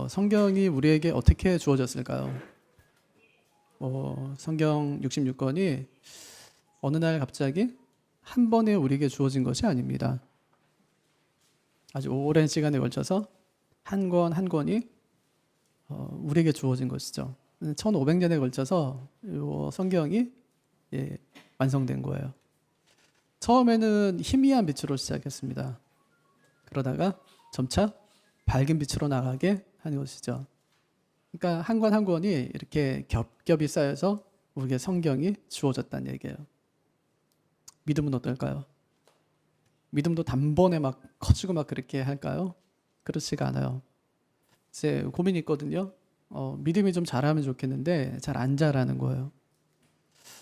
성경이 우리에게 어떻게 주어졌을까요? 성경 66권이 어느 날 갑자기 한 번에 우리에게 주어진 것이 아닙니다. 아주 오랜 시간에 걸쳐서 한 권 한 권이 우리에게 주어진 것이죠. 1500년에 걸쳐서 이 성경이 완성된 거예요. 처음에는 희미한 빛으로 시작했습니다. 그러다가 점차 밝은 빛으로 나가게 하는 것이죠. 그러니까 한 권 한 권이 이렇게 겹겹이 쌓여서 우리에게 성경이 주어졌다는 얘기예요. 믿음은 어떨까요? 믿음도 단번에 막 커지고 막 그렇게 할까요? 그렇지가 않아요. 이제 고민이 있거든요. 믿음이 좀 자라면 좋겠는데 잘 안 자라는 거예요.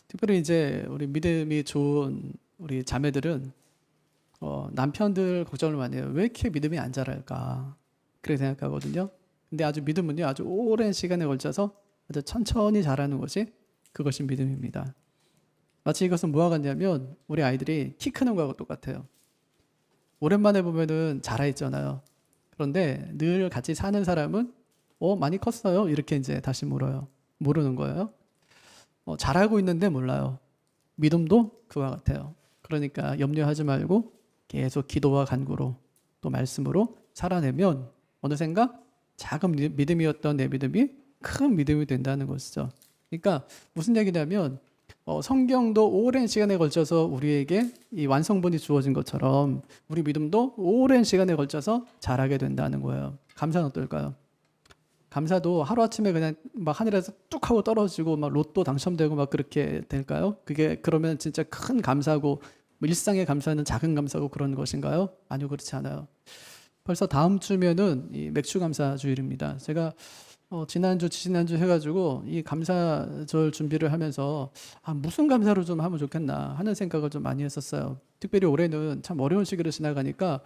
특별히 이제 우리 믿음이 좋은 우리 자매들은 남편들 걱정을 많이 해요. 왜 이렇게 믿음이 안 자랄까? 그렇게 생각하거든요. 근데 아주 믿음은요, 아주 오랜 시간에 걸쳐서 아주 천천히 자라는 것이 그것이 믿음입니다. 마치 이것은 뭐와 같냐면 우리 아이들이 키 크는 거하고 똑같아요. 오랜만에 보면은 자라있잖아요. 그런데 늘 같이 사는 사람은 많이 컸어요. 이렇게 이제 다시 물어요. 모르는 거예요. 잘하고 있는데 몰라요. 믿음도 그와 같아요. 그러니까 염려하지 말고 계속 기도와 간구로 또 말씀으로 살아내면 어느샌가 작은 믿음이었던 내 믿음이 큰 믿음이 된다는 것이죠. 그러니까 무슨 얘기냐면 성경도 오랜 시간에 걸쳐서 우리에게 이 완성본이 주어진 것처럼 우리 믿음도 오랜 시간에 걸쳐서 자라게 된다는 거예요. 감사는 어떨까요? 감사도 하루아침에 그냥 막 하늘에서 뚝 하고 떨어지고 막 로또 당첨되고 막 그렇게 될까요? 그게 그러면 진짜 큰 감사고 일상의 감사는 작은 감사고 그런 것인가요? 아니요, 그렇지 않아요. 벌써 다음 주면은 이 맥주 감사 주일입니다. 제가 지난주, 지난주 해가지고 이 감사절 준비를 하면서 무슨 감사를 좀 하면 좋겠나 하는 생각을 좀 많이 했었어요. 특별히 올해는 참 어려운 시기를 지나가니까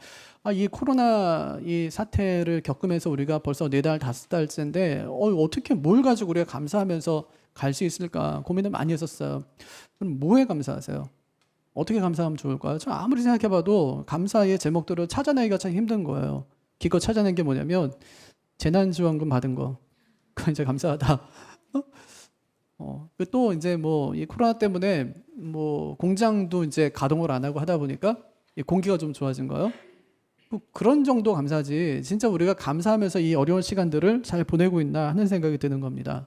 이 코로나 이 사태를 겪으면서 우리가 벌써 4달, 5달째인데 어떻게 뭘 가지고 우리가 감사하면서 갈 수 있을까 고민을 많이 했었어요. 그럼 뭐에 감사하세요? 어떻게 감사하면 좋을까요? 저 아무리 생각해봐도 감사의 제목들을 찾아내기가 참 힘든 거예요. 기껏 찾아낸 게 뭐냐면 재난지원금 받은 거. 그건 이제 감사하다. 또 이제 뭐 이 코로나 때문에 뭐 공장도 이제 가동을 안 하고 하다 보니까 공기가 좀 좋아진 거예요. 그런 정도 감사지. 진짜 우리가 감사하면서 이 어려운 시간들을 잘 보내고 있나 하는 생각이 드는 겁니다.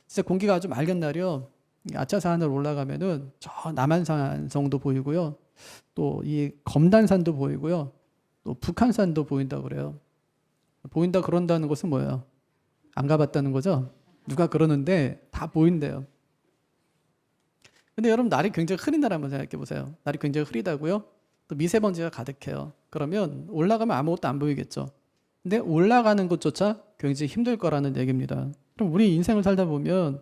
진짜 공기가 아주 맑은 날이요. 아차산을 올라가면은 저 남한산 정도 보이고요. 또 이 검단산도 보이고요. 또 북한산도 보인다고 그래요. 보인다 그런다는 것은 뭐예요? 안 가봤다는 거죠? 누가 그러는데 다 보인대요. 근데 여러분 날이 굉장히 흐린 날 한번 생각해 보세요. 날이 굉장히 흐리다고요? 또 미세먼지가 가득해요. 그러면 올라가면 아무것도 안 보이겠죠. 근데 올라가는 것조차 굉장히 힘들 거라는 얘기입니다. 그럼 우리 인생을 살다 보면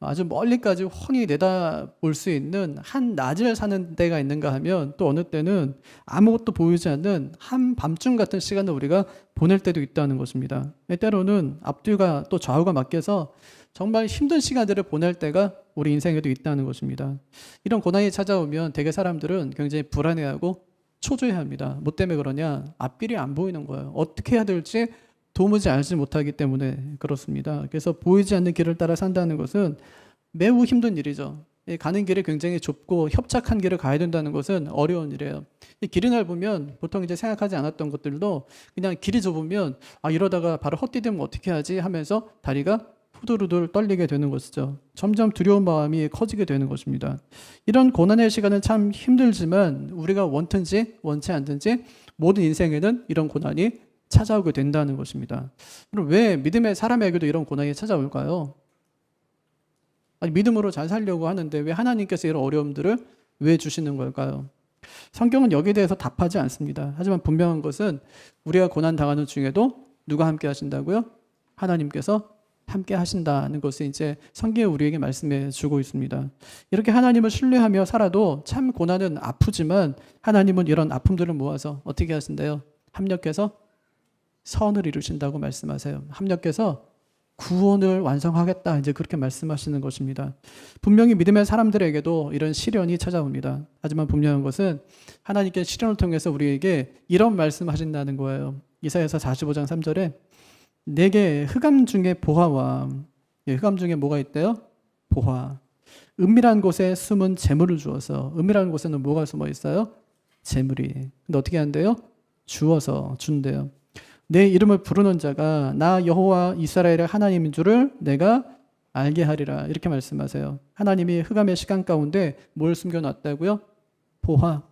아주 멀리까지 훤히 내다볼 수 있는 한 낮을 사는 때가 있는가 하면 또 어느 때는 아무것도 보이지 않는 한 밤중 같은 시간을 우리가 보낼 때도 있다는 것입니다. 때로는 앞뒤가 또 좌우가 바뀌어서 정말 힘든 시간들을 보낼 때가 우리 인생에도 있다는 것입니다. 이런 고난이 찾아오면 대개 사람들은 굉장히 불안해하고 초조해합니다. 뭐 때문에 그러냐? 앞길이 안 보이는 거예요. 어떻게 해야 될지 도무지 알지 못하기 때문에 그렇습니다. 그래서 보이지 않는 길을 따라 산다는 것은 매우 힘든 일이죠. 가는 길이 굉장히 좁고 협착한 길을 가야 된다는 것은 어려운 일이에요. 이 길이 넓으면 보통 이제 생각하지 않았던 것들도 그냥 길이 좁으면 이러다가 바로 헛디디면 어떻게 하지 하면서 다리가 후들후들 떨리게 되는 것이죠. 점점 두려운 마음이 커지게 되는 것입니다. 이런 고난의 시간은 참 힘들지만 우리가 원든지 원치 않든지 모든 인생에는 이런 고난이 찾아오게 된다는 것입니다. 그럼 왜 믿음의 사람에게도 이런 고난이 찾아올까요? 믿음으로 잘 살려고 하는데 왜 하나님께서 이런 어려움들을 왜 주시는 걸까요? 성경은 여기에 대해서 답하지 않습니다. 하지만 분명한 것은 우리가 고난 당하는 중에도 누가 함께 하신다고요? 하나님께서 함께 하신다는 것을 이제 성경이 우리에게 말씀해 주고 있습니다. 이렇게 하나님을 신뢰하며 살아도 참 고난은 아프지만 하나님은 이런 아픔들을 모아서 어떻게 하신대요? 합력해서 선을 이루신다고 말씀하세요. 합력해서 구원을 완성하겠다 이제 그렇게 말씀하시는 것입니다. 분명히 믿음의 사람들에게도 이런 시련이 찾아옵니다. 하지만 분명한 것은 하나님께 시련을 통해서 우리에게 이런 말씀하신다는 거예요. 이사야서 45장 3절에 내게 흑암 중에 보화와 흑암 중에 뭐가 있대요? 보화. 은밀한 곳에 숨은 재물을 주어서 은밀한 곳에는 뭐가 숨어 있어요? 재물이. 근데 어떻게 한대요? 주어서 준대요. 내 이름을 부르는 자가 나 여호와 이스라엘의 하나님인 줄을 내가 알게 하리라. 이렇게 말씀하세요. 하나님이 흑암의 시간 가운데 뭘 숨겨놨다고요? 보화.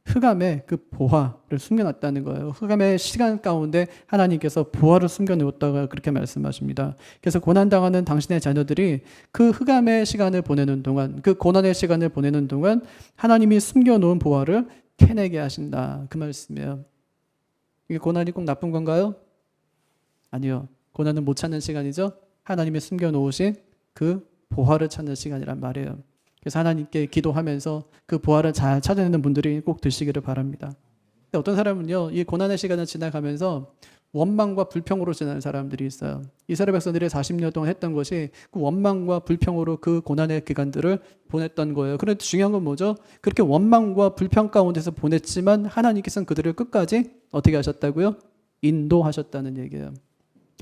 흑암의 그 보화를 숨겨놨다는 거예요. 흑암의 시간 가운데 하나님께서 보화를 숨겨놓았다고 그렇게 말씀하십니다. 그래서 고난당하는 당신의 자녀들이 그 흑암의 시간을 보내는 동안, 그 고난의 시간을 보내는 동안 하나님이 숨겨놓은 보화를 캐내게 하신다. 그 말씀이에요. 이게 고난이 꼭 나쁜 건가요? 아니요. 고난은 못 찾는 시간이죠. 하나님이 숨겨놓으신 그 보화를 찾는 시간이란 말이에요. 그래서 하나님께 기도하면서 그 보화를 잘 찾아내는 분들이 꼭 되시기를 바랍니다. 근데 어떤 사람은요, 이 고난의 시간을 지나가면서 원망과 불평으로 지나는 사람들이 있어요. 이스라엘 백성들이 40년 동안 했던 것이 그 원망과 불평으로 그 고난의 기간들을 보냈던 거예요. 그런데 중요한 건 뭐죠? 그렇게 원망과 불평 가운데서 보냈지만 하나님께서는 그들을 끝까지 어떻게 하셨다고요? 인도하셨다는 얘기예요.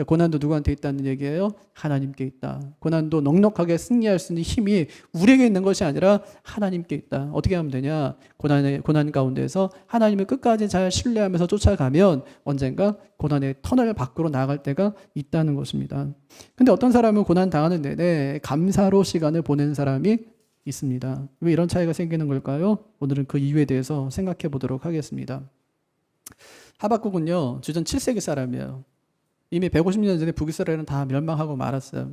고난도 누구한테 있다는 얘기예요? 하나님께 있다. 고난도 넉넉하게 승리할 수 있는 힘이 우리에게 있는 것이 아니라 하나님께 있다. 어떻게 하면 되냐? 고난 가운데서 하나님을 끝까지 잘 신뢰하면서 쫓아가면 언젠가 고난의 터널 밖으로 나아갈 때가 있다는 것입니다. 근데 어떤 사람은 고난 당하는 내내 감사로 시간을 보내는 사람이 있습니다. 왜 이런 차이가 생기는 걸까요? 오늘은 그 이유에 대해서 생각해 보도록 하겠습니다. 하박국은요, 주전 7세기 사람이에요. 이미 150년 전에 북이스라엘은 다 멸망하고 말았어요.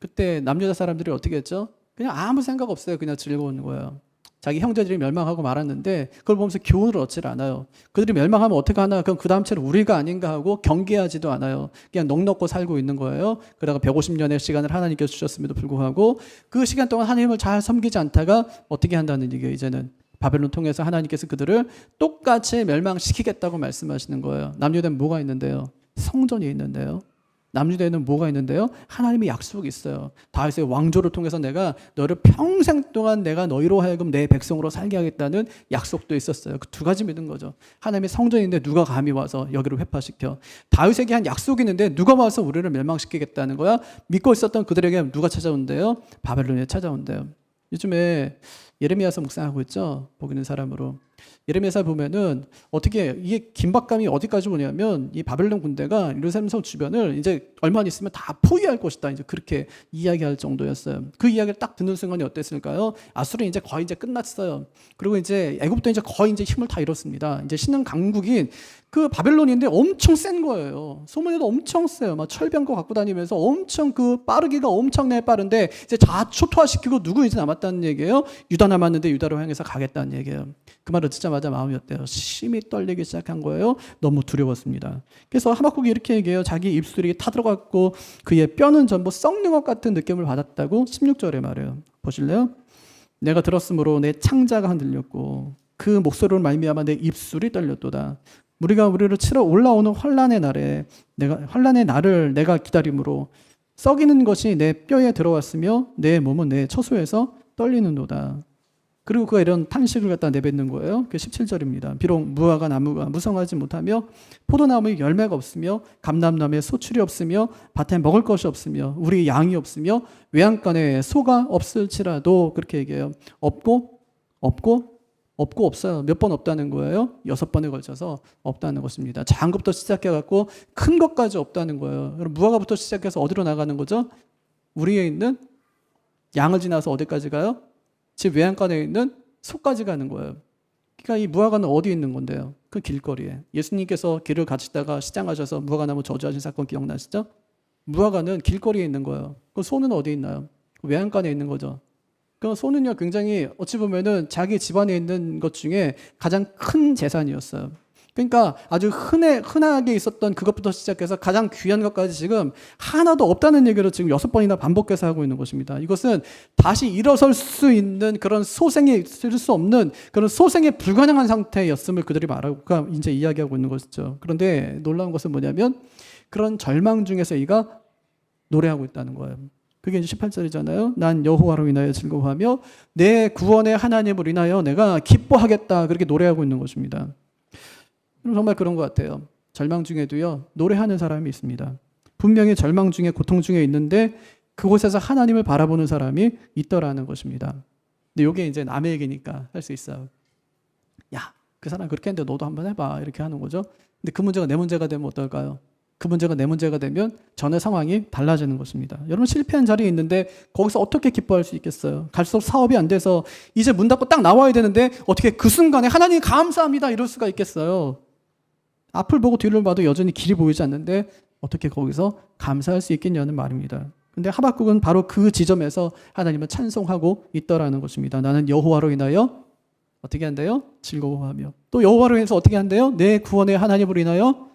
그때 남유다 사람들이 어떻게 했죠? 그냥 아무 생각 없어요. 그냥 즐거운 거예요. 자기 형제들이 멸망하고 말았는데 그걸 보면서 교훈을 얻질 않아요. 그들이 멸망하면 어떻게 하나? 그럼 그 다음 채는 우리가 아닌가 하고 경계하지도 않아요. 그냥 넉넉고 살고 있는 거예요. 그러다가 150년의 시간을 하나님께서 주셨음에도 불구하고 그 시간 동안 하나님을 잘 섬기지 않다가 어떻게 한다는 얘기예요. 이제는 바벨론 통해서 하나님께서 그들을 똑같이 멸망시키겠다고 말씀하시는 거예요. 남유다는 뭐가 있는데요? 성전이 있는데요. 남유다에는 뭐가 있는데요? 하나님의 약속이 있어요. 다윗의 왕조를 통해서 내가 너를 평생 동안 내가 너희로 하여금 내 백성으로 살게 하겠다는 약속도 있었어요. 그 두 가지 믿은 거죠. 하나님의 성전이 있는데 누가 감히 와서 여기를 회파시켜. 다윗에게 한 약속이 있는데 누가 와서 우리를 멸망시키겠다는 거야. 믿고 있었던 그들에게 누가 찾아온대요? 바벨론에 찾아온대요. 요즘에 예레미야서 묵상하고 있죠. 복 있는 사람으로. 예레미야서 보면은 어떻게 이게 긴박감이 어디까지 오냐면 이 바벨론 군대가 예루살렘 성 주변을 이제 얼마 안 있으면 다 포위할 것이다. 이제 그렇게 이야기할 정도였어요. 그 이야기를 딱 듣는 순간이 어땠을까요? 아수르는 이제 거의 이제 끝났어요. 그리고 이제 애굽도 이제 거의 이제 힘을 다 잃었습니다. 이제 신흥 강국인 그 바벨론인데 엄청 센 거예요. 소문에도 엄청 세요. 막 철병거 갖고 다니면서 엄청 그 빠르기가 엄청나게 빠른데 이제 자초토화시키고 누구 이제 남았다는 얘기예요. 유다 남았는데 유다로 향해서 가겠다는 얘기예요. 그 말을 듣자마자 마음이 어때요? 심히 떨리기 시작한 거예요. 너무 두려웠습니다. 그래서 하박국이 이렇게 얘기해요. 자기 입술이 타들어갔고 그의 뼈는 전부 썩는 것 같은 느낌을 받았다고 16절에 말해요. 보실래요? 내가 들었으므로 내 창자가 흔들렸고 그 목소리로 말미암아 내 입술이 떨렸도다. 우리가 우리를 치러 올라오는 환난의 날을 내가 기다림으로 썩이는 것이 내 뼈에 들어왔으며 내 몸은 내 처소에서 떨리는도다. 그리고 그가 이런 탄식을 갖다 내뱉는 거예요. 그게 17절입니다. 비록 무화과 나무가 무성하지 못하며 포도나무에 열매가 없으며 감람나무에 소출이 없으며 밭에 먹을 것이 없으며 우리 양이 없으며 외양간에 소가 없을지라도 그렇게 얘기해요. 없고 없어요. 몇 번 없다는 거예요? 6번에 걸쳐서 없다는 것입니다. 작은 것부터 시작해갖고 큰 것까지 없다는 거예요. 그럼 무화과부터 시작해서 어디로 나가는 거죠? 우리에 있는 양을 지나서 어디까지 가요? 집 외양간에 있는 소까지 가는 거예요. 그러니까 이 무화과는 어디에 있는 건데요? 그 길거리에. 예수님께서 길을 가시다가 시장하셔서 무화과나무 저주하신 사건 기억나시죠? 무화과는 길거리에 있는 거예요. 그 소는 어디에 있나요? 외양간에 있는 거죠. 그 소는요, 굉장히 어찌 보면은 자기 집안에 있는 것 중에 가장 큰 재산이었어요. 그러니까 아주 흔하게 있었던 그것부터 시작해서 가장 귀한 것까지 지금 하나도 없다는 얘기를 지금 6번이나 반복해서 하고 있는 것입니다. 이것은 다시 일어설 수 있는 그런 소생이 있을 수 없는 그런 소생에 불가능한 상태였음을 그들이 말하고 이제 이야기하고 있는 것이죠. 그런데 놀라운 것은 뭐냐면 그런 절망 중에서 이가 노래하고 있다는 거예요. 그게 이제 18절이잖아요. 난 여호와로 인하여 즐거워하며 내 구원의 하나님을 인하여 내가 기뻐하겠다. 그렇게 노래하고 있는 것입니다. 정말 그런 것 같아요. 절망 중에도요, 노래하는 사람이 있습니다. 분명히 절망 중에 고통 중에 있는데 그곳에서 하나님을 바라보는 사람이 있더라는 것입니다. 근데 이게 이제 남의 얘기니까 할 수 있어요. 야, 그 사람 그렇게 했는데 너도 한번 해봐. 이렇게 하는 거죠. 근데 그 문제가 내 문제가 되면 어떨까요? 그 문제가 내 문제가 되면 전의 상황이 달라지는 것입니다. 여러분 실패한 자리에 있는데 거기서 어떻게 기뻐할 수 있겠어요? 갈수록 사업이 안 돼서 이제 문 닫고 딱 나와야 되는데 어떻게 그 순간에 하나님 감사합니다 이럴 수가 있겠어요? 앞을 보고 뒤를 봐도 여전히 길이 보이지 않는데 어떻게 거기서 감사할 수 있겠냐는 말입니다. 근데 하박국은 바로 그 지점에서 하나님을 찬송하고 있더라는 것입니다. 나는 여호와로 인하여 어떻게 한대요? 즐거워하며 또 여호와로 인해서 어떻게 한대요? 내 구원의 하나님으로 인하여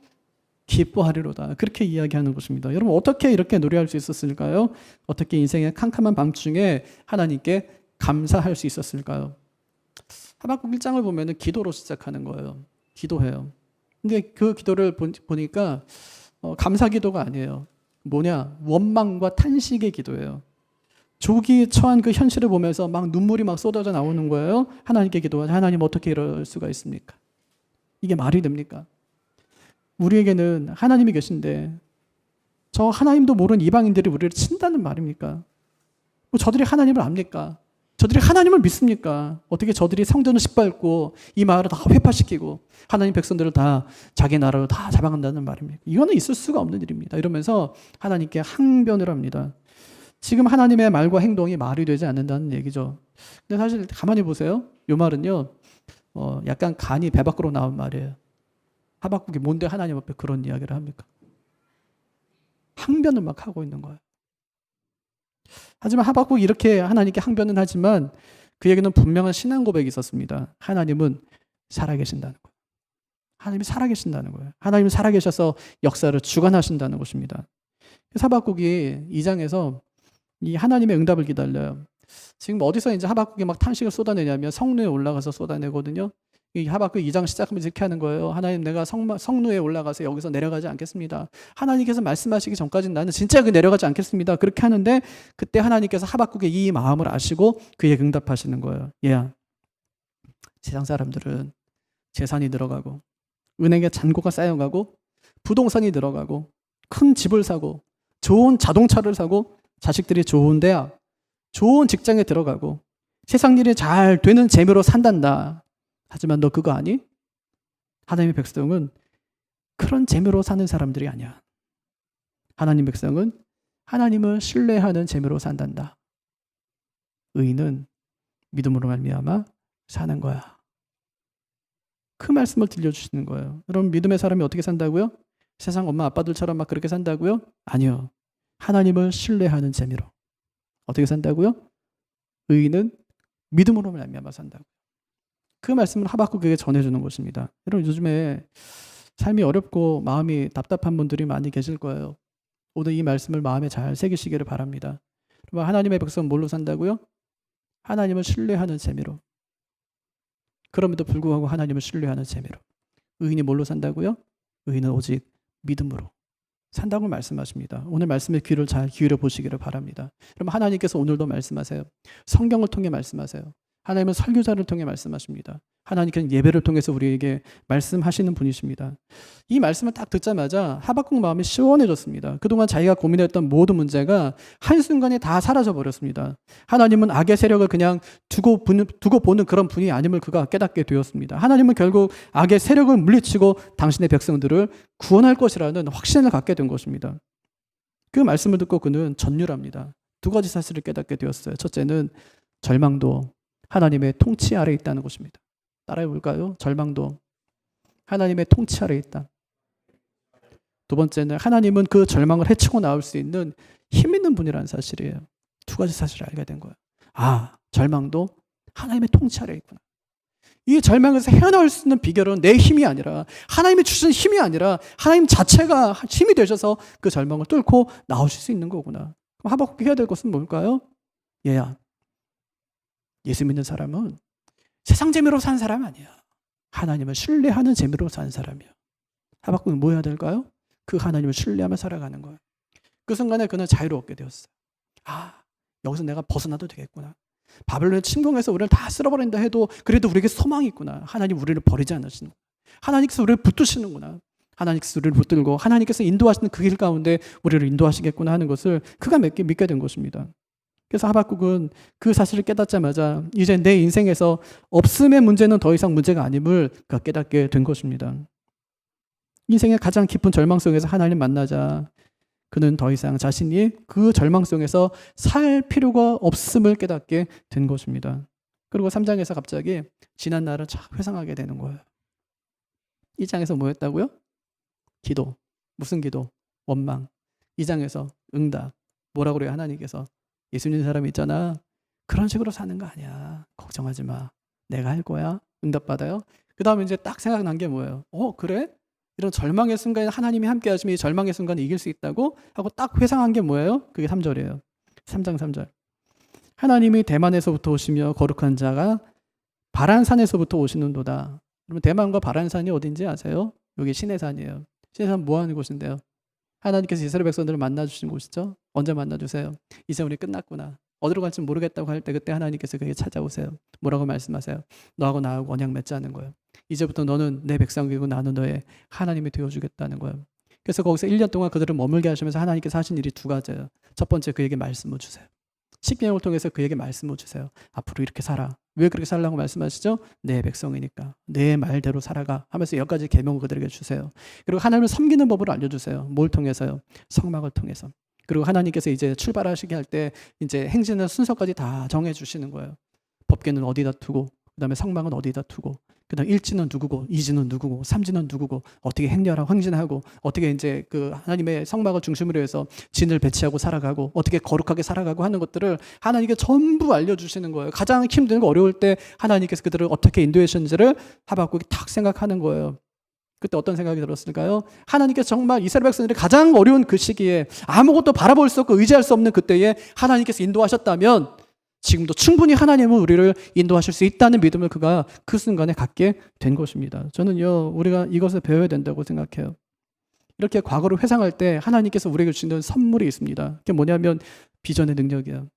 기뻐하리로다. 그렇게 이야기하는 것입니다. 여러분 어떻게 이렇게 노래할 수 있었을까요? 어떻게 인생의 캄캄한 밤중에 하나님께 감사할 수 있었을까요? 하박국 1장을 보면 기도로 시작하는 거예요. 기도해요. 근데 그 기도를 보니까 감사 기도가 아니에요. 뭐냐? 원망과 탄식의 기도예요. 조기에 처한 그 현실을 보면서 막 눈물이 막 쏟아져 나오는 거예요. 하나님께 기도하자. 하나님 어떻게 이럴 수가 있습니까? 이게 말이 됩니까? 우리에게는 하나님이 계신데 저 하나님도 모르는 이방인들이 우리를 친다는 말입니까? 뭐 저들이 하나님을 압니까? 저들이 하나님을 믿습니까? 어떻게 저들이 성전을 짓밟고 이 마을을 다 회파시키고 하나님 백성들을 다 자기 나라로 다 잡아간다는 말입니까? 이거는 있을 수가 없는 일입니다. 이러면서 하나님께 항변을 합니다. 지금 하나님의 말과 행동이 말이 되지 않는다는 얘기죠. 근데 사실 가만히 보세요. 이 말은요, 약간 간이 배 밖으로 나온 말이에요. 하박국이 뭔데 하나님 앞에 그런 이야기를 합니까? 항변을 막 하고 있는 거예요. 하지만 하박국이 이렇게 하나님께 항변은 하지만 그에게는 분명한 신앙 고백이 있었습니다. 하나님은 살아계신다는 거예요. 하나님이 살아계신다는 거예요. 하나님이 살아계셔서 역사를 주관하신다는 것입니다. 하박국이 2장에서 이 하나님의 응답을 기다려요. 지금 어디서 이제 하박국이 막 탄식을 쏟아내냐면 성루에 올라가서 쏟아내거든요. 이 하박국 2장 시작하면서 이렇게 하는 거예요. 하나님 내가 성루에 올라가서 여기서 내려가지 않겠습니다. 하나님께서 말씀하시기 전까지는 나는 진짜 내려가지 않겠습니다. 그렇게 하는데 그때 하나님께서 하박국의 이 마음을 아시고 그에게 응답하시는 거예요. 얘야, 세상 사람들은 재산이 늘어가고 은행에 잔고가 쌓여가고 부동산이 늘어가고 큰 집을 사고 좋은 자동차를 사고 자식들이 좋은 대학, 좋은 직장에 들어가고 세상 일이 잘 되는 재미로 산단다. 하지만 너 그거 아니? 하나님의 백성은 그런 재미로 사는 사람들이 아니야. 하나님 백성은 하나님을 신뢰하는 재미로 산단다. 의인은 믿음으로 말미암아 사는 거야. 그 말씀을 들려주시는 거예요. 여러분 믿음의 사람이 어떻게 산다고요? 세상 엄마 아빠들처럼 막 그렇게 산다고요? 아니요. 하나님을 신뢰하는 재미로. 어떻게 산다고요? 의인은 믿음으로 말미암아 산다고. 그 말씀을 하박국에게 전해주는 것입니다. 여러분 요즘에 삶이 어렵고 마음이 답답한 분들이 많이 계실 거예요. 오늘 이 말씀을 마음에 잘 새기시기를 바랍니다. 하나님의 백성은 뭘로 산다고요? 하나님을 신뢰하는 재미로. 그럼에도 불구하고 하나님을 신뢰하는 재미로. 의인이 뭘로 산다고요? 의인은 오직 믿음으로 산다고 말씀하십니다. 오늘 말씀에 귀를 잘 기울여 보시기를 바랍니다. 그럼 하나님께서 오늘도 말씀하세요. 성경을 통해 말씀하세요. 하나님은 설교자를 통해 말씀하십니다. 하나님께서는 예배를 통해서 우리에게 말씀하시는 분이십니다. 이 말씀을 딱 듣자마자 하박국 마음이 시원해졌습니다. 그동안 자기가 고민했던 모든 문제가 한순간에 다 사라져 버렸습니다. 하나님은 악의 세력을 그냥 두고 보는 그런 분이 아님을 그가 깨닫게 되었습니다. 하나님은 결국 악의 세력을 물리치고 당신의 백성들을 구원할 것이라는 확신을 갖게 된 것입니다. 그 말씀을 듣고 그는 전율합니다. 두 가지 사실을 깨닫게 되었어요. 첫째는 절망도 하나님의 통치 아래에 있다는 것입니다. 따라해 볼까요? 절망도 하나님의 통치 아래에 있다. 두 번째는 하나님은 그 절망을 헤치고 나올 수 있는 힘 있는 분이라는 사실이에요. 두 가지 사실을 알게 된 거예요. 아, 절망도 하나님의 통치 아래에 있구나. 이 절망에서 헤어나올 수 있는 비결은 내 힘이 아니라 하나님이 주신 힘이 아니라 하나님 자체가 힘이 되셔서 그 절망을 뚫고 나오실 수 있는 거구나. 그럼 하박국이 해야 될 것은 뭘까요? 얘야, 예수 믿는 사람은 세상 재미로 사는 사람 아니야. 하나님을 신뢰하는 재미로 사는 사람이야. 하박국은 뭐 해야 될까요? 그 하나님을 신뢰하며 살아가는 거예요. 그 순간에 그는 자유를 얻게 되었어요. 아, 여기서 내가 벗어나도 되겠구나. 바벨론의 침공해서 우리를 다 쓸어버린다 해도 그래도 우리에게 소망이 있구나. 하나님 우리를 버리지 않으시는 거야. 하나님께서 우리를 붙드시는구나. 하나님께서 우리를 붙들고 하나님께서 인도하시는 그 길 가운데 우리를 인도하시겠구나 하는 것을 그가 믿게 된 것입니다. 그래서 하박국은 그 사실을 깨닫자마자 이제 내 인생에서 없음의 문제는 더 이상 문제가 아님을 그가 깨닫게 된 것입니다. 인생의 가장 깊은 절망 속에서 하나님 만나자 그는 더 이상 자신이 그 절망 속에서 살 필요가 없음을 깨닫게 된 것입니다. 그리고 3장에서 갑자기 지난 날을 쫙 회상하게 되는 거예요. 1장에서 뭐 했다고요? 기도. 무슨 기도? 원망. 2장에서 응답. 뭐라고 그래요? 하나님께서 예수 믿는 사람이 있잖아. 그런 식으로 사는 거 아니야. 걱정하지 마. 내가 할 거야. 응답 받아요. 그 다음에 이제 딱 생각난 게 뭐예요? 그래? 이런 절망의 순간에 하나님이 함께 하시면 이 절망의 순간에 이길 수 있다고? 하고 딱 회상한 게 뭐예요? 그게 3절이에요. 3장 3절. 하나님이 대만에서부터 오시며 거룩한 자가 바란산에서부터 오시는도다. 그러면 대만과 바란산이 어딘지 아세요? 여기 시내산이에요. 시내산 뭐 하는 곳인데요? 하나님께서 이스라엘 백성들을 만나주신 곳이죠. 언제 만나주세요? 이제 우리 끝났구나. 어디로 갈지 모르겠다고 할 때 그때 하나님께서 그에게 찾아오세요. 뭐라고 말씀하세요? 너하고 나하고 언약 맺자는 거예요. 이제부터 너는 내 백성이고 나는 너의 하나님이 되어주겠다는 거예요. 그래서 거기서 1년 동안 그들을 머물게 하시면서 하나님께서 하신 일이 두 가지예요. 첫 번째, 그에게 말씀을 주세요. 십계명을 통해서 그에게 말씀을 주세요. 앞으로 이렇게 살아. 왜 그렇게 살라고 말씀하시죠? 내 백성이니까 내 말대로 살아가 하면서 몇 가지 계명을 그들에게 주세요. 그리고 하나님을 섬기는 법을 알려주세요. 뭘 통해서요? 성막을 통해서. 그리고 하나님께서 이제 출발하시게 할 때 이제 행진의 순서까지 다 정해주시는 거예요. 법궤는 어디다 두고, 그 다음에 성막은 어디다 두고, 그 다음 1지는 누구고, 2지는 누구고, 3지는 누구고, 어떻게 행렬하고 행진하고, 어떻게 이제 그 하나님의 성막을 중심으로 해서 진을 배치하고 살아가고, 어떻게 거룩하게 살아가고 하는 것들을 하나님께 전부 알려주시는 거예요. 가장 힘들고 어려울 때 하나님께서 그들을 어떻게 인도하셨는지를 하박국이 탁 생각하는 거예요. 그때 어떤 생각이 들었을까요? 하나님께서 정말 이스라엘 백성들이 가장 어려운 그 시기에 아무것도 바라볼 수 없고 의지할 수 없는 그때에 하나님께서 인도하셨다면 지금도 충분히 하나님은 우리를 인도하실 수 있다는 믿음을 그가 그 순간에 갖게 된 것입니다. 저는요, 우리가 이것을 배워야 된다고 생각해요. 이렇게 과거를 회상할 때 하나님께서 우리에게 주시는 선물이 있습니다. 그게 뭐냐면 비전의 능력이에요.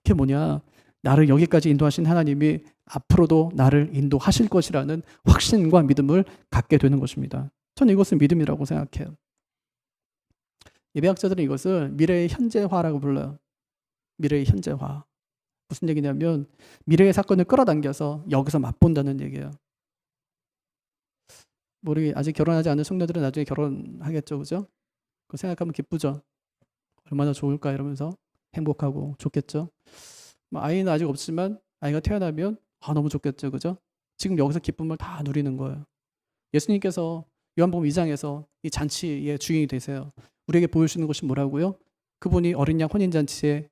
그게 뭐냐? 나를 여기까지 인도하신 하나님이 앞으로도 나를 인도하실 것이라는 확신과 믿음을 갖게 되는 것입니다. 저는 이것을 믿음이라고 생각해요. 예배학자들은 이것을 미래의 현재화라고 불러요. 미래의 현재화. 무슨 얘기냐면 미래의 사건을 끌어당겨서 여기서 맛본다는 얘기예요. 우리 아직 결혼하지 않은 청년들은 나중에 결혼하겠죠, 그죠? 그거 생각하면 기쁘죠. 얼마나 좋을까 이러면서 행복하고 좋겠죠. 아이는 아직 없지만 아이가 태어나면 너무 좋겠죠, 그죠? 지금 여기서 기쁨을 다 누리는 거예요. 예수님께서 요한복음 2장에서 이 잔치의 주인이 되세요. 우리에게 보여주시는 것이 뭐라고요? 그분이 어린 양 혼인잔치의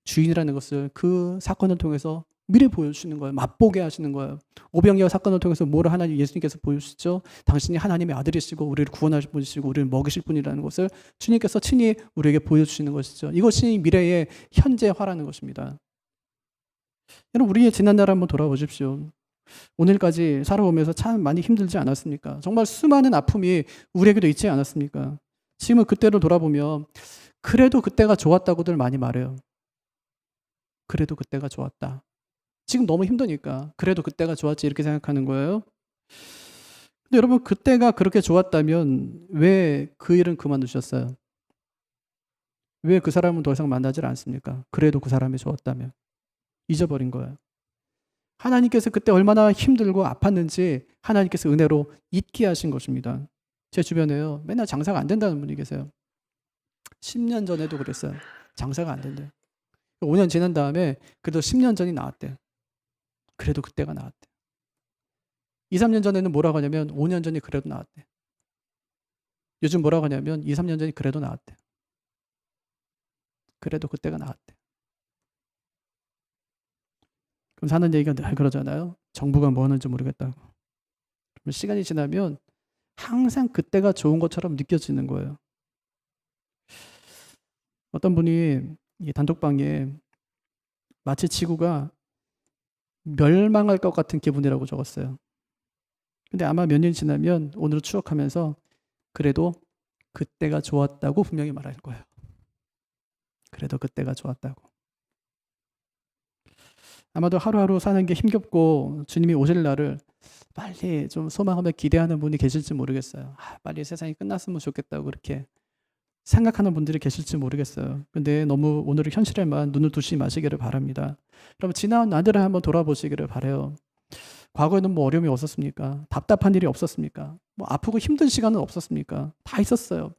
주인이라는 것을 그 사건을 통해서 미리 보여주시는 거예요. 맛보게 하시는 거예요. 오병이어 사건을 통해서 뭐를 하나님 예수님께서 보여주시죠? 당신이 하나님의 아들이시고 우리를 구원하실 분이시고 우리를 먹이실 분이라는 것을 주님께서 친히 우리에게 보여주시는 것이죠. 이것이 미래의 현재화라는 것입니다. 여러분, 우리의 지난날 한번 돌아보십시오. 오늘까지 살아오면서 참 많이 힘들지 않았습니까? 정말 수많은 아픔이 우리에게도 있지 않았습니까? 지금은 그때를 돌아보면 그래도 그때가 좋았다고들 많이 말해요. 그래도 그때가 좋았다. 지금 너무 힘드니까 그래도 그때가 좋았지 이렇게 생각하는 거예요. 근데 여러분, 그때가 그렇게 좋았다면 왜 그 일은 그만두셨어요? 왜 그 사람은 더 이상 만나질 않습니까? 그래도 그 사람이 좋았다면. 잊어버린 거예요. 하나님께서 그때 얼마나 힘들고 아팠는지 하나님께서 은혜로 잊게 하신 것입니다. 제 주변에요, 맨날 장사가 안 된다는 분이 계세요. 10년 전에도 그랬어요. 장사가 안 된대요. 5년 지난 다음에 그래도 10년 전이 나았대요. 그래도 그때가 나았대. 2, 3년 전에는 뭐라고 하냐면 5년 전이 그래도 나았대. 요즘 뭐라고 하냐면 2, 3년 전이 그래도 나았대. 그래도 그때가 나았대. 그럼 사는 얘기가 늘 그러잖아요. 정부가 뭐 하는지 모르겠다고. 그럼 시간이 지나면 항상 그때가 좋은 것처럼 느껴지는 거예요. 어떤 분이 이 단톡방에 마치 지구가 멸망할 것 같은 기분이라고 적었어요. 근데 아마 몇 년 지나면 오늘을 추억하면서 그래도 그때가 좋았다고 분명히 말할 거예요. 그래도 그때가 좋았다고. 아마도 하루하루 사는 게 힘겹고 주님이 오실 날을 빨리 좀 소망하며 기대하는 분이 계실지 모르겠어요. 빨리 세상이 끝났으면 좋겠다고 그렇게 생각하는 분들이 계실지 모르겠어요. 근데 너무 오늘의 현실에만 눈을 두지 마시기를 바랍니다. 여러분 지나온 날들을 한번 돌아보시기를 바라요. 과거에는 뭐 어려움이 없었습니까? 답답한 일이 없었습니까? 뭐 아프고 힘든 시간은 없었습니까? 다 있었어요.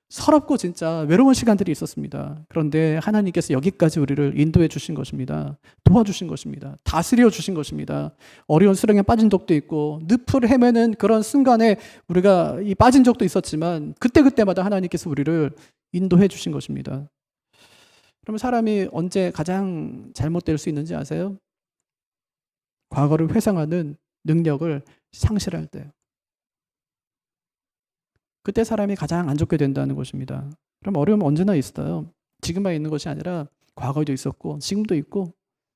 서럽고 진짜 외로운 시간들이 있었습니다. 그런데 하나님께서 여기까지 우리를 인도해 주신 것입니다. 도와주신 것입니다. 다스려 주신 것입니다. 어려운 수렁에 빠진 적도 있고 늪을 헤매는 그런 순간에 우리가 이 빠진 적도 있었지만 그때그때마다 하나님께서 우리를 인도해 주신 것입니다. 그러면 사람이 언제 가장 잘못될 수 있는지 아세요? 과거를 회상하는 능력을 상실할 때요. 그때 사람이 가장 안 좋게 된다는 것입니다. 그럼 어려움은 언제나 있어요. 지금만 있는 것이 아니라 과거에도 있었고 지금도 있고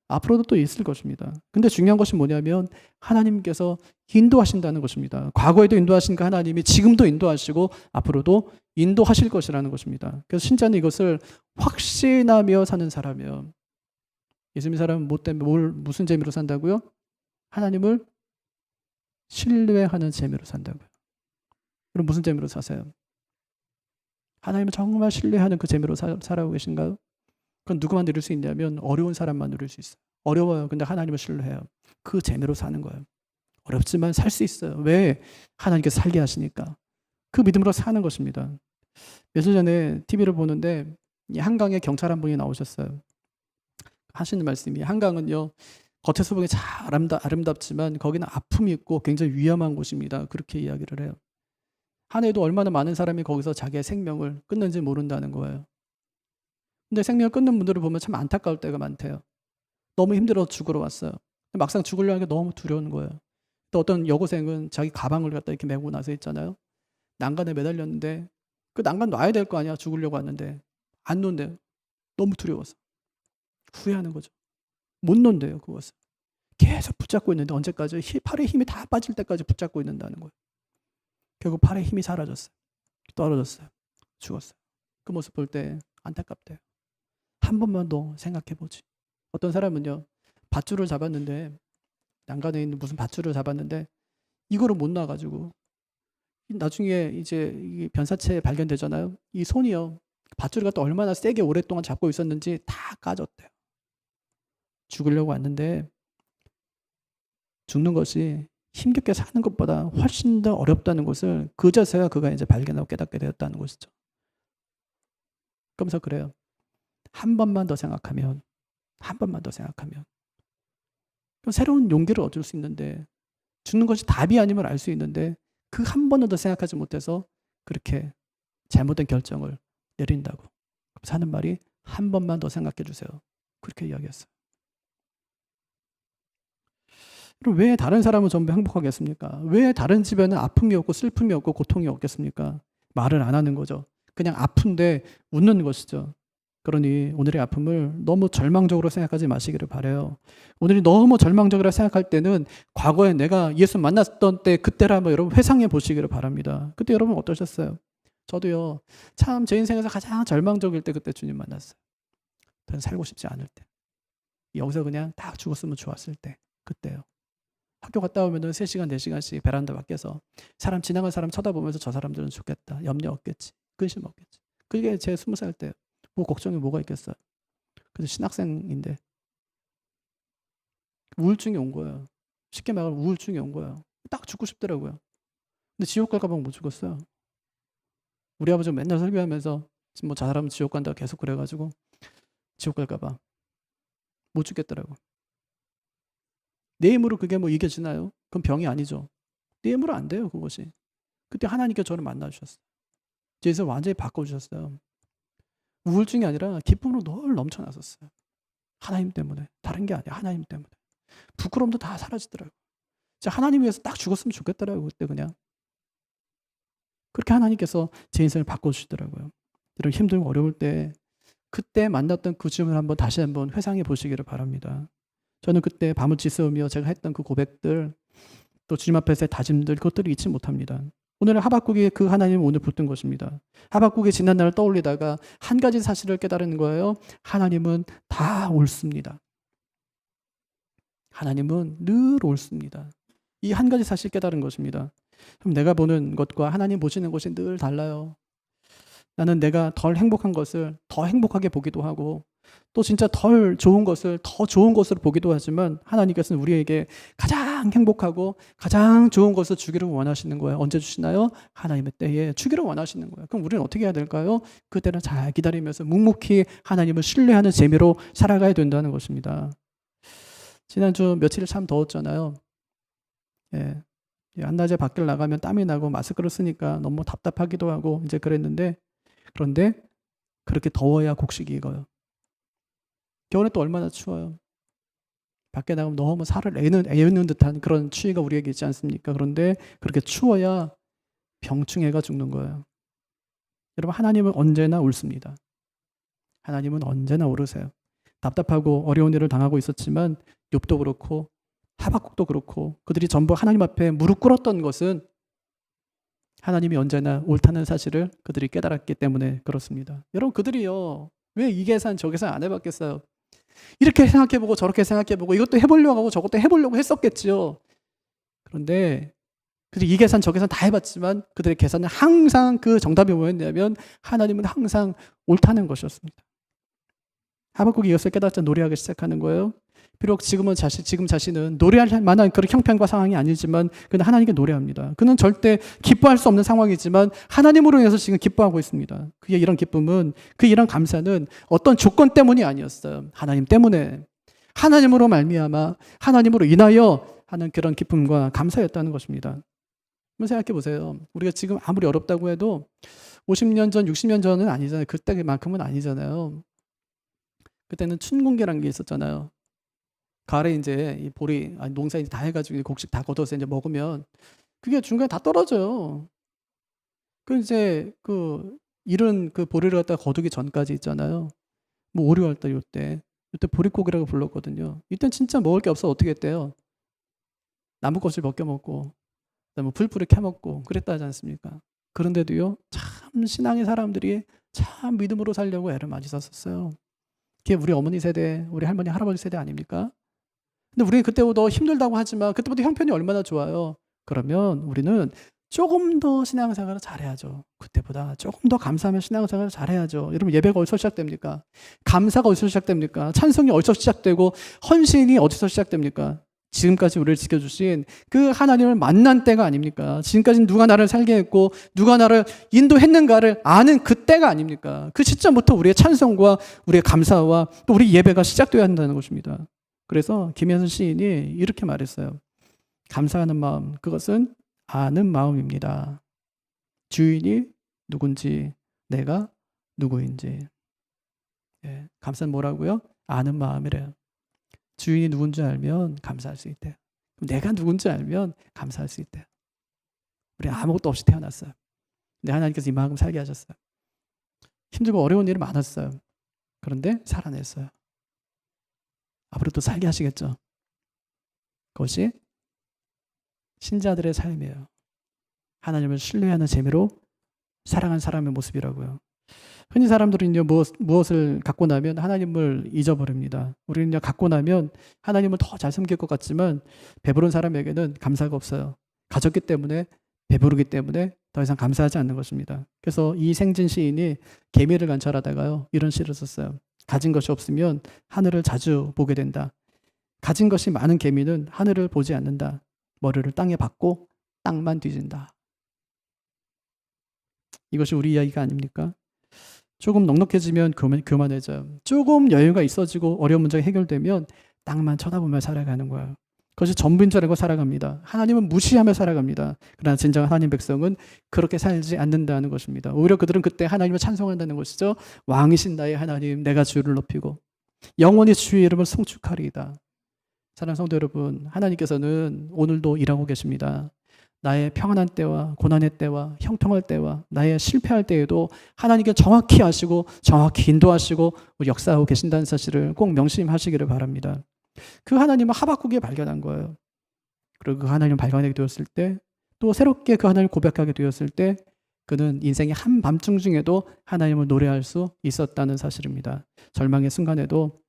앞으로도 또 있을 것입니다. 근데 중요한 것이 뭐냐면 하나님께서 인도하신다는 것입니다. 과거에도 인도하신 그 하나님이 지금도 인도하시고 앞으로도 인도하실 것이라는 것입니다. 그래서 신자는 이것을 확신하며 사는 사람이에요. 예수 믿는 사람은 뭐 때문에 무슨 재미로 산다고요? 하나님을 신뢰하는 재미로 산다고요. 그럼 무슨 재미로 사세요? 하나님을 정말 신뢰하는 그 재미로 살아오고 계신가요? 그건 누구만 누릴 수 있냐면 어려운 사람만 누릴 수 있어요. 어려워요. 근데 하나님을 신뢰해요. 그 재미로 사는 거예요. 어렵지만 살 수 있어요. 왜? 하나님께서 살게 하시니까. 그 믿음으로 사는 것입니다. 며칠 전에 TV를 보는데 한강에 경찰 한 분이 나오셨어요. 하시는 말씀이 한강은요. 겉에서 보기에 잘 아름답지만 거기는 아픔이 있고 굉장히 위험한 곳입니다. 그렇게 이야기를 해요. 한 해도 얼마나 많은 사람이 거기서 자기의 생명을 끊는지 모른다는 거예요. 근데 생명을 끊는 분들을 보면 참 안타까울 때가 많대요. 너무 힘들어서 죽으러 왔어요. 막상 죽으려는 게 너무 두려운 거예요. 또 어떤 여고생은 자기 가방을 갖다 이렇게 메고 나서 있잖아요. 난간에 매달렸는데 그 난간 놔야 될 거 아니야. 죽으려고 왔는데 안 놓는데요. 너무 두려워서. 후회하는 거죠. 못 놓는데요. 그것을. 계속 붙잡고 있는데 언제까지? 팔에 힘이 다 빠질 때까지 붙잡고 있는다는 거예요. 결국 팔에 힘이 사라졌어요. 떨어졌어요. 죽었어요. 그 모습 볼 때 안타깝대요. 한 번만 더 생각해보지. 어떤 사람은요. 밧줄을 잡았는데 난간에 있는 무슨 밧줄을 잡았는데 이거를 못 놔가지고 나중에 이제 변사체 발견되잖아요. 이 손이요. 밧줄을 갖다 얼마나 세게 오랫동안 잡고 있었는지 다 까졌대요. 죽으려고 왔는데 죽는 것이 힘겹게 사는 것보다 훨씬 더 어렵다는 것을 그제서야 그가 이제 발견하고 깨닫게 되었다는 것이죠. 그러면서 그래요. 한 번만 더 생각하면, 한 번만 더 생각하면 그럼 새로운 용기를 얻을 수 있는데 죽는 것이 답이 아님을 알 수 있는데 그 한 번은 더 생각하지 못해서 그렇게 잘못된 결정을 내린다고. 그래서 하는 말이 한 번만 더 생각해 주세요. 그렇게 이야기했어요. 그럼 왜 다른 사람은 전부 행복하겠습니까? 왜 다른 집에는 아픔이 없고 슬픔이 없고 고통이 없겠습니까? 말을 안 하는 거죠. 그냥 아픈데 웃는 것이죠. 그러니 오늘의 아픔을 너무 절망적으로 생각하지 마시기를 바라요. 오늘이 너무 절망적으로 생각할 때는 과거에 내가 예수 만났던 때 그때를 한번 여러분 회상해 보시기를 바랍니다. 그때 여러분 어떠셨어요? 저도요. 참 제 인생에서 가장 절망적일 때 그때 주님 만났어요. 더 살고 싶지 않을 때. 여기서 그냥 딱 죽었으면 좋았을 때. 그때요. 학교 갔다 오면은 3시간, 4시간씩 베란다 밖에서 사람 지나간 사람 쳐다보면서 저 사람들은 죽겠다. 염려 없겠지. 근심 없겠지. 그게 제 20살 때요. 뭐 걱정이 뭐가 있겠어요. 그래서 신학생인데 우울증이 온 거예요. 쉽게 말하면 우울증이 온 거예요. 딱 죽고 싶더라고요. 근데 지옥 갈까 봐 못 죽었어요. 우리 아버지가 맨날 설교하면서 뭐 저 사람은 지옥 간다고 계속 그래가지고 지옥 갈까 봐 못 죽겠더라고. 내 힘으로 그게 뭐 이겨지나요? 그건 병이 아니죠. 내 힘으로 안 돼요, 그것이. 그때 하나님께서 저를 만나주셨어요. 제 인생을 완전히 바꿔주셨어요. 우울증이 아니라 기쁨으로 늘 넘쳐났었어요. 하나님 때문에. 다른 게 아니야. 하나님 때문에. 부끄러움도 다 사라지더라고요. 진짜 하나님 위해서 딱 죽었으면 좋겠더라고요. 그때 그냥. 그렇게 하나님께서 제 인생을 바꿔주시더라고요. 이런 힘들고 어려울 때 그때 만났던 그 주님을 한번 다시 한번 회상해 보시기를 바랍니다. 저는 그때 밤을 지새우며 제가 했던 그 고백들 또 주님 앞에서의 다짐들 그것들을 잊지 못합니다. 오늘 하박국이 그 하나님을 오늘 붙든 것입니다. 하박국이 지난 날을 떠올리다가 한 가지 사실을 깨달은 거예요. 하나님은 다 옳습니다. 하나님은 늘 옳습니다. 이 한 가지 사실 깨달은 것입니다. 그럼 내가 보는 것과 하나님 보시는 것이 늘 달라요. 나는 내가 덜 행복한 것을 더 행복하게 보기도 하고 또 진짜 덜 좋은 것을 더 좋은 것으로 보기도 하지만 하나님께서는 우리에게 가장 행복하고 가장 좋은 것을 주기를 원하시는 거예요. 언제 주시나요? 하나님의 때에 주기를 원하시는 거예요. 그럼 우리는 어떻게 해야 될까요? 그때는 잘 기다리면서 묵묵히 하나님을 신뢰하는 재미로 살아가야 된다는 것입니다. 지난주 며칠 참 더웠잖아요. 예. 한낮에 밖을 나가면 땀이 나고 마스크를 쓰니까 너무 답답하기도 하고 이제 그랬는데 그런데 그렇게 더워야 곡식이 익어요. 겨울에 또 얼마나 추워요. 밖에 나가면 너무 살을 애우는 듯한 그런 추위가 우리에게 있지 않습니까? 그런데 그렇게 추워야 병충해가 죽는 거예요. 여러분 하나님은 언제나 옳습니다. 하나님은 언제나 옳으세요. 답답하고 어려운 일을 당하고 있었지만 욥도 그렇고 하박국도 그렇고 그들이 전부 하나님 앞에 무릎 꿇었던 것은 하나님이 언제나 옳다는 사실을 그들이 깨달았기 때문에 그렇습니다. 여러분 그들이요 왜 이 계산 저 계산 안 해봤겠어요? 이렇게 생각해보고 저렇게 생각해보고 이것도 해보려고 하고 저것도 해보려고 했었겠죠. 그런데 그들이 이 계산 저 계산 다 해봤지만 그들의 계산은 항상 그 정답이 뭐였냐면 하나님은 항상 옳다는 것이었습니다. 하박국이 이것을 깨닫자 노래하기 시작하는 거예요. 비록 지금 자신은 노래할 만한 그런 형편과 상황이 아니지만 그는 하나님께 노래합니다. 그는 절대 기뻐할 수 없는 상황이지만 하나님으로 인해서 지금 기뻐하고 있습니다. 그의 이런 기쁨은 그의 이런 감사는 어떤 조건 때문이 아니었어요. 하나님 때문에 하나님으로 말미암아 하나님으로 인하여 하는 그런 기쁨과 감사였다는 것입니다. 한번 생각해 보세요. 우리가 지금 아무리 어렵다고 해도 50년 전, 60년 전은 아니잖아요. 그때만큼은 아니잖아요. 그때는 춘공기라는 게 있었잖아요. 가을에 이제 이 보리 농사 이제 다 해가지고 곡식 다 걷어서 이제 먹으면 그게 중간에 다 떨어져요. 그 이제 이런 보리를 갖다가 거두기 전까지 있잖아요. 뭐 5, 6월달 이때 보릿고기라고 불렀거든요. 이땐 진짜 먹을 게 없어 어떻게 했대요? 나무껍질 벗겨 먹고 그다음에 풀뿌리 캐 먹고 그랬다 하지 않습니까? 그런데도요 참 신앙의 사람들이 참 믿음으로 살려고 애를 많이 썼었어요. 그게 우리 어머니 세대, 우리 할머니 할아버지 세대 아닙니까? 근데 우리는 그때보다 힘들다고 하지만 그때보다 형편이 얼마나 좋아요. 그러면 우리는 조금 더 신앙생활을 잘해야죠. 그때보다 조금 더 감사하며 신앙생활을 잘해야죠. 여러분 예배가 어디서 시작됩니까? 감사가 어디서 시작됩니까? 찬송이 어디서 시작되고 헌신이 어디서 시작됩니까? 지금까지 우리를 지켜주신 그 하나님을 만난 때가 아닙니까? 지금까지 누가 나를 살게 했고 누가 나를 인도했는가를 아는 그때가 아닙니까? 그 시점부터 우리의 찬송과 우리의 감사와 또 우리 예배가 시작되어야 한다는 것입니다. 그래서 김현선 시인이 이렇게 말했어요. 감사하는 마음, 그것은 아는 마음입니다. 주인이 누군지, 내가 누구인지. 예, 감사는 뭐라고요? 아는 마음이래요. 주인이 누군지 알면 감사할 수 있대요. 내가 누군지 알면 감사할 수 있대요. 우리 아무것도 없이 태어났어요. 근데 하나님께서 이만큼 살게 하셨어요. 힘들고 어려운 일이 많았어요. 그런데 살아냈어요. 앞으로 또 살게 하시겠죠. 그것이 신자들의 삶이에요. 하나님을 신뢰하는 재미로 살아가는 사람의 모습이라고요. 흔히 사람들은요 무엇을 갖고 나면 하나님을 잊어버립니다. 우리는요 갖고 나면 하나님을 더 잘 섬길 것 같지만 배부른 사람에게는 감사가 없어요. 가졌기 때문에 배부르기 때문에 더 이상 감사하지 않는 것입니다. 그래서 이생진 시인이 개미를 관찰하다가요 이런 시를 썼어요. 가진 것이 없으면 하늘을 자주 보게 된다. 가진 것이 많은 개미는 하늘을 보지 않는다. 머리를 땅에 박고 땅만 뒤진다. 이것이 우리 이야기가 아닙니까? 조금 넉넉해지면 교만해져요. 조금 여유가 있어지고 어려운 문제가 해결되면 땅만 쳐다보며 살아가는 거예요. 그것이 전부인 줄 알고 살아갑니다. 하나님은 무시하며 살아갑니다. 그러나 진정한 하나님 백성은 그렇게 살지 않는다는 것입니다. 오히려 그들은 그때 하나님을 찬송한다는 것이죠. 왕이신 나의 하나님, 내가 주를 높이고 영원히 주의 이름을 송축하리이다. 사랑하는 성도 여러분, 하나님께서는 오늘도 일하고 계십니다. 나의 평안한 때와 고난의 때와 형통할 때와 나의 실패할 때에도 하나님께 정확히 아시고 정확히 인도하시고 역사하고 계신다는 사실을 꼭 명심하시기를 바랍니다. 그 하나님을 하박국에 발견한 거예요. 그리고 그 하나님을 발견하게 되었을 때 또 새롭게 그 하나님을 고백하게 되었을 때 그는 인생의 한밤중 중에도 하나님을 노래할 수 있었다는 사실입니다. 절망의 순간에도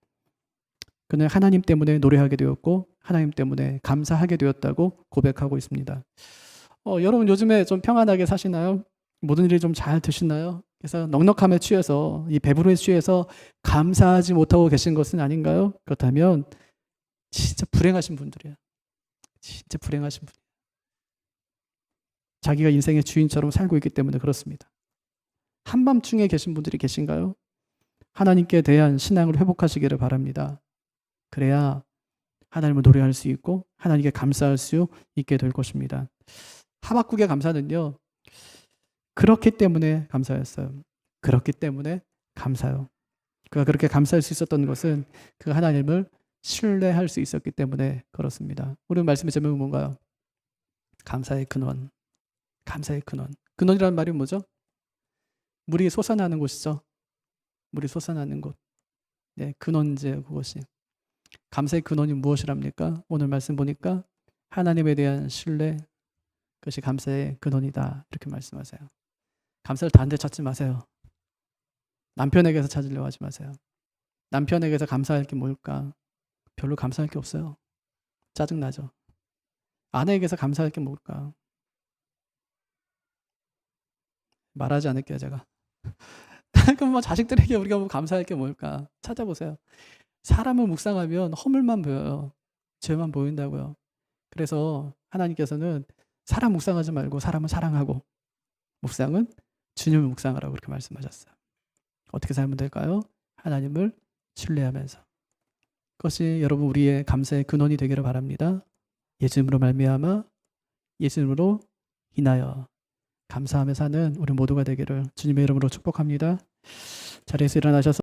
그는 하나님 때문에 노래하게 되었고 하나님 때문에 감사하게 되었다고 고백하고 있습니다. 여러분 요즘에 좀 평안하게 사시나요? 모든 일이 좀 잘 되시나요? 그래서 넉넉함에 취해서 이 배부름에 취해서 감사하지 못하고 계신 것은 아닌가요? 그렇다면 진짜 불행하신 분들이에요. 진짜 불행하신 분. 자기가 인생의 주인처럼 살고 있기 때문에 그렇습니다. 한밤중에 계신 분들이 계신가요? 하나님께 대한 신앙을 회복하시기를 바랍니다. 그래야 하나님을 노래할 수 있고 하나님께 감사할 수 있게 될 것입니다. 하박국의 감사는요. 그렇기 때문에 감사였어요. 그렇기 때문에 감사요. 그가 그렇게 감사할 수 있었던 것은 그 하나님을 신뢰할 수 있었기 때문에 그렇습니다. 오늘 말씀의 제목은 뭔가요? 감사의 근원. 감사의 근원. 근원이라는 말이 뭐죠? 물이 솟아나는 곳이죠. 물이 솟아나는 곳. 네, 근원제 그것이. 감사의 근원이 무엇이랍니까? 오늘 말씀 보니까 하나님에 대한 신뢰, 그것이 감사의 근원이다. 이렇게 말씀하세요. 감사를 다른 데 찾지 마세요. 남편에게서 찾으려고 하지 마세요. 남편에게서 감사할 게 뭘까? 별로 감사할 게 없어요. 짜증나죠. 아내에게서 감사할 게 뭘까? 말하지 않을게요, 제가. 그럼 뭐 자식들에게 우리가 뭐 감사할 게 뭘까? 찾아보세요. 사람을 묵상하면 허물만 보여요. 죄만 보인다고요. 그래서 하나님께서는 사람 묵상하지 말고 사람을 사랑하고 묵상은 주님을 묵상하라고 그렇게 말씀하셨어요. 어떻게 살면 될까요? 하나님을 신뢰하면서. 그것이 여러분 우리의 감사의 근원이 되기를 바랍니다. 예수님으로 말미암아 예수님으로 인하여 감사하며 사는 우리 모두가 되기를 주님의 이름으로 축복합니다. 자리에서 일어나셔서